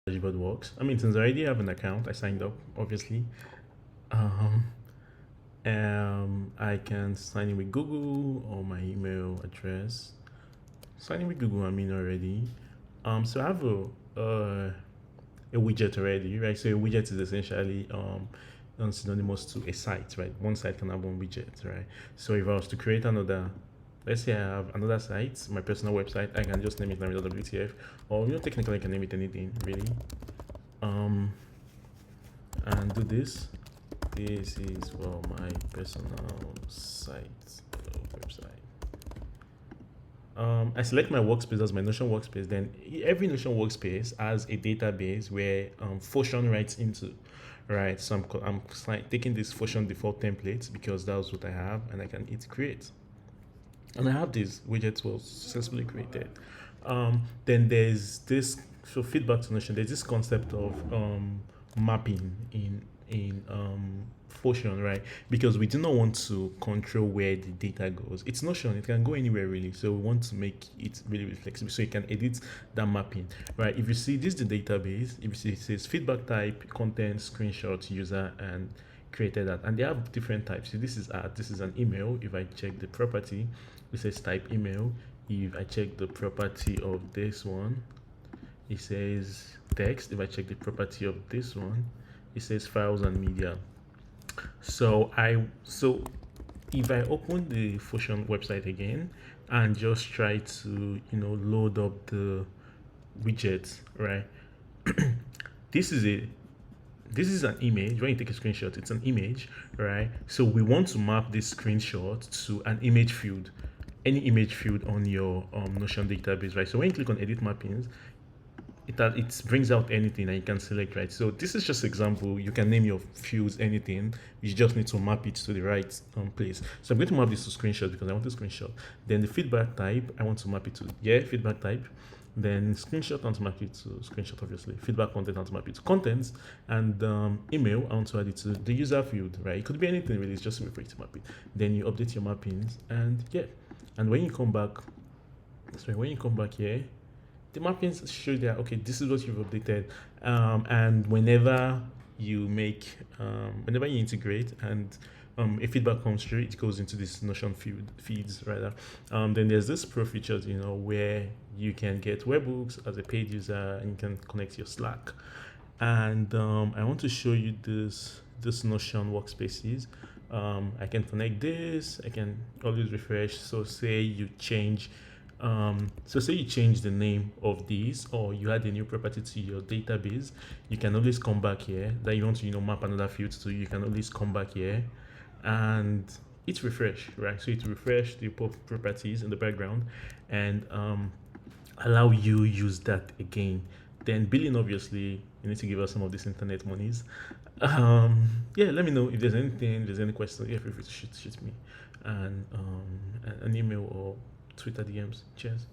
dashboard works. I mean, since I already have an account, I signed up, obviously. Um, I can sign in with Google or my email address. Sign in with Google, I mean already. So I have a widget already, right? So a widget is essentially synonymous to a site, right? One site can have one widget, right? So if I was to create another, let's say I have another site, my personal website, I can just name it WTF, or technically I can name it anything really. And do this. This is for my personal site website. I select my workspace as my Notion workspace. Then every Notion workspace has a database where Fotion writes into, right? So I'm taking this Fotion default template because that's what I have, and I can hit create. And I have these widgets was successfully created. Then there's this, so feedback to Notion. There's this concept of mapping in Fotion, right? Because we do not want to control where the data goes. It's Notion; it can go anywhere really. So we want to make it really, really flexible, so you can edit that mapping, right? If you see this is the database. If you see it says feedback type, content, screenshot, user, and created that, and they have different types. So this is an email. If I check the property, it says type email. If I check the property of this one, it says text. If I check the property of this one, it says files and media. So if I open the Fusion website again and just try to load up the widgets, right? this is a this is an image. When you take a screenshot, it's an image, right? So we want to map this screenshot to an image field, any image field on your Notion database, right? So when you click on edit mappings, it brings out anything and you can select, right? So this is just example. You can name your fields anything. You just need to map it to the right place. So I'm going to map this to screenshot because I want to screenshot. Then the feedback type, I want to map it to feedback type. Then screenshot, I want to map it to screenshot, obviously. Feedback content, I want to map it to contents. And email, I want to add it to the user field, right? It could be anything really, it's just a way for you to map it. Then you update your mappings and and when you come back, here, the mappings show that okay, this is what you've updated. And whenever you integrate and a feedback comes through, it goes into this Notion feeds rather. Then there's this pro features, where you can get webhooks as a paid user and you can connect your Slack. And I want to show you this Notion workspaces. I can connect this. I can always refresh. So say you change the name of these, or you add a new property to your database, you can always come back here. That you want to map another field to, you can always come back here and it's refresh, right? So it refresh the properties in the background and allow you use that again. Then billing, obviously you need to give us some of these internet monies. Let me know if there's any question. Feel free to shoot me and an email or Twitter DMs. Cheers.